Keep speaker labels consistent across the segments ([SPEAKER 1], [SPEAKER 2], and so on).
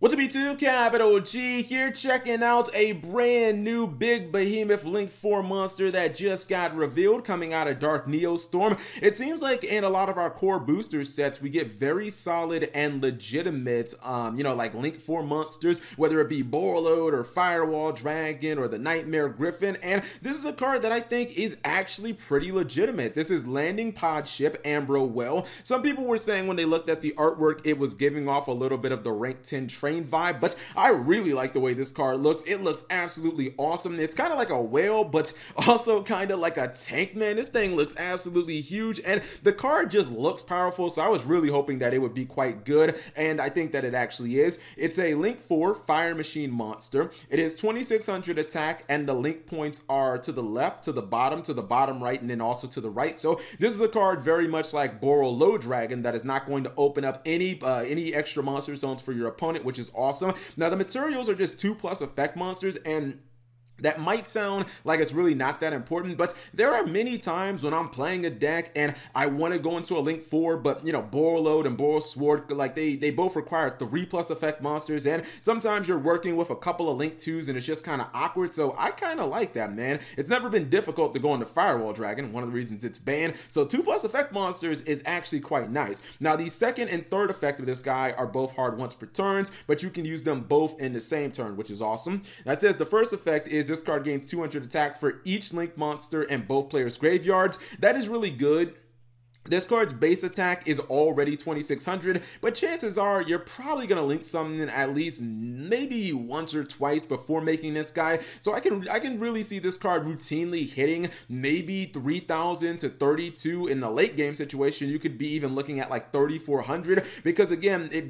[SPEAKER 1] What's up YouTube, Capital G here, checking out a brand new big Behemoth Link 4 monster that just got revealed coming out of Dark Neostorm. It seems like in a lot of our core booster sets, we get very solid and legitimate, like Link 4 monsters, whether it be Borreload or Firewall Dragon or the Nightmare Griffin, and this is a card that I think is actually pretty legitimate. This is Landing Pod Ship Ambro Well. Some people were saying when they looked at the artwork, it was giving off a little bit of the rank 10 train vibe, but I really like the way this card looks. It looks absolutely awesome. It's kind of like a whale, but also kind of like a tank, man. This thing looks absolutely huge, and the card just looks powerful, so I was really hoping that it would be quite good, and I think that it actually is. It's a Link 4 Fire Machine monster. It is 2600 attack, and the link points are to the left, to the bottom right, and then also to the right. So this is a card very much like Borreload Dragon that is not going to open up any extra monster zones for your opponent, which is awesome. Now the materials are just 2+ effect monsters, and that might sound like it's really not that important, but there are many times when I'm playing a deck and I want to go into a Link 4, but Borreload and Borrel Sword, like they both require 3+ effect monsters, and sometimes you're working with a couple of Link 2s and it's just kind of awkward. So I kind of like that, man. It's never been difficult to go into Firewall Dragon, one of the reasons it's banned. So 2+ effect monsters is actually quite nice. Now the second and third effect of this guy are both hard once per turns, but you can use them both in the same turn, which is awesome. That says the first effect is this card gains 200 attack for each Link monster in both players' graveyards. That is really good. This card's base attack is already 2600, but chances are you're probably going to link something at least maybe once or twice before making this guy. So I can really see this card routinely hitting maybe 3000 to 32 in the late game situation. You could be even looking at like 3400, because again, it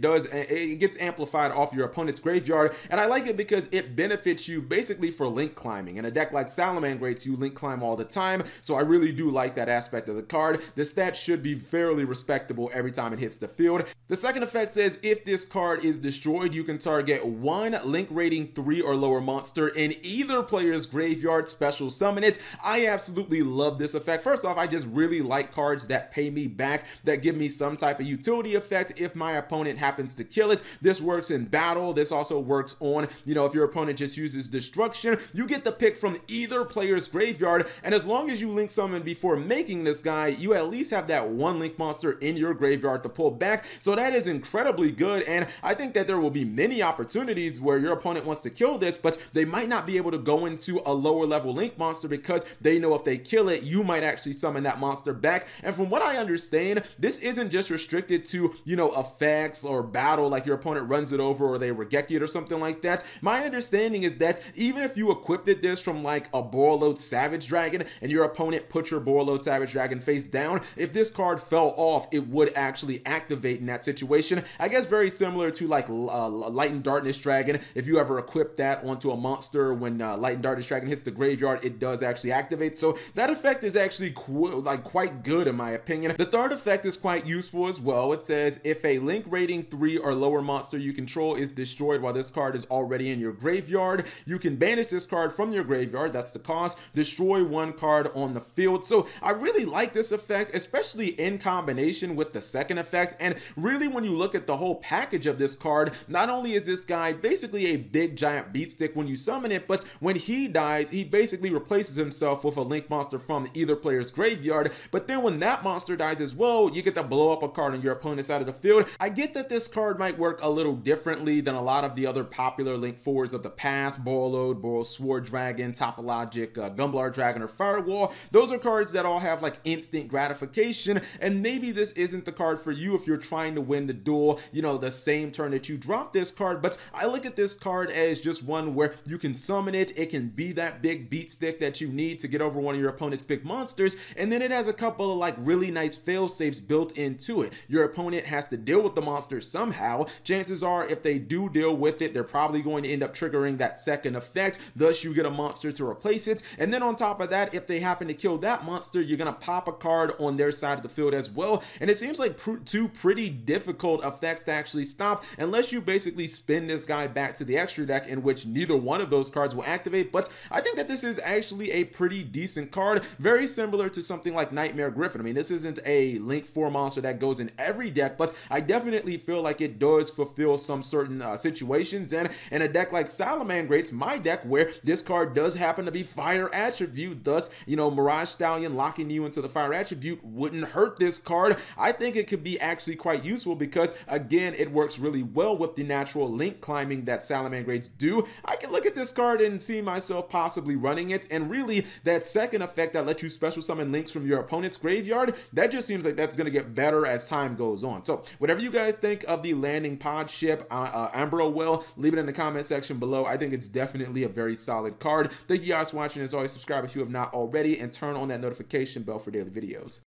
[SPEAKER 1] gets amplified off your opponent's graveyard, and I like it because it benefits you basically for link climbing. In a deck like Salamangreats, you link climb all the time, so I really do like that aspect of the card. The stats should be fairly respectable every time it hits the field. The second effect says if this card is destroyed, you can target one Link rating 3 or lower monster in either player's graveyard, special summon it. I absolutely love this effect. First off, I just really like cards that pay me back, that give me some type of utility effect if my opponent happens to kill it. This works in battle. This also works on, if your opponent just uses destruction, you get the pick from either player's graveyard, and as long as you link summon before making this guy, you at least have that one Link monster in your graveyard to pull back. So that is incredibly good, and I think that there will be many opportunities where your opponent wants to kill this, but they might not be able to go into a lower level Link monster because they know if they kill it, you might actually summon that monster back. And from what I understand, this isn't just restricted to, effects or battle, like your opponent runs it over or they regeki it or something like that. My understanding is that even if you equipped this from like a Borreload Savage Dragon and your opponent put your Borreload Savage Dragon face down, if this card fell off, it would actually activate in that situation. I guess very similar to like Light and Darkness Dragon. If you ever equip that onto a monster, when Light and Darkness Dragon hits the graveyard, it does actually activate. So that effect is actually quite good in my opinion. The third effect is quite useful as well. It says if a Link rating 3 or lower monster you control is destroyed while this card is already in your graveyard, you can banish this card from your graveyard. That's the cost. Destroy one card on the field. So I really like this effect, especially in combination with the second effect. And really, when you look at the whole package of this card, not only is this guy basically a big giant beat stick when you summon it, but when he dies, he basically replaces himself with a Link monster from either player's graveyard. But then when that monster dies as well, you get to blow up a card on your opponent's side of the field. I get that this card might work a little differently than a lot of the other popular Link 4s of the past, Borreload, Borrel Sword Dragon, Topologic, Gumblar Dragon, or Firewall. Those are cards that all have like instant gratification, and maybe this isn't the card for you if you're trying to win the duel, the same turn that you drop this card. But I look at this card as just one where you can summon it. It can be that big beat stick that you need to get over one of your opponent's big monsters, and then it has a couple of like really nice fail safes built into it. Your opponent has to deal with the monster somehow. Chances are if they do deal with it, they're probably going to end up triggering that second effect, thus you get a monster to replace it. And then on top of that, if they happen to kill that monster, you're gonna pop a card on their side of the field as well. And it seems like two pretty difficult effects to actually stop unless you basically spin this guy back to the extra deck, in which neither one of those cards will activate. But I think that this is actually a pretty decent card, very similar to something like Nightmare Griffin. I mean, this isn't a Link 4 monster that goes in every deck, but I definitely feel like it does fulfill some certain situations. And in a deck like Salamangreats, my deck, where this card does happen to be fire attribute, thus, you know, Mirage Stallion locking you into the fire attribute wouldn't hurt this card. I think it could be actually quite useful because, again, it works really well with the natural Link climbing that Salamangreats do. I can look at this card and see myself possibly running it, and really that second effect that lets you special summon Links from your opponent's graveyard, that just seems like that's going to get better as time goes on. So whatever you guys think of the landing pod ship, Amberowell, leave it in the comment section below. I think it's definitely a very solid card. Thank you guys for watching. As always, subscribe if you have not already, and turn on that notification bell for daily videos.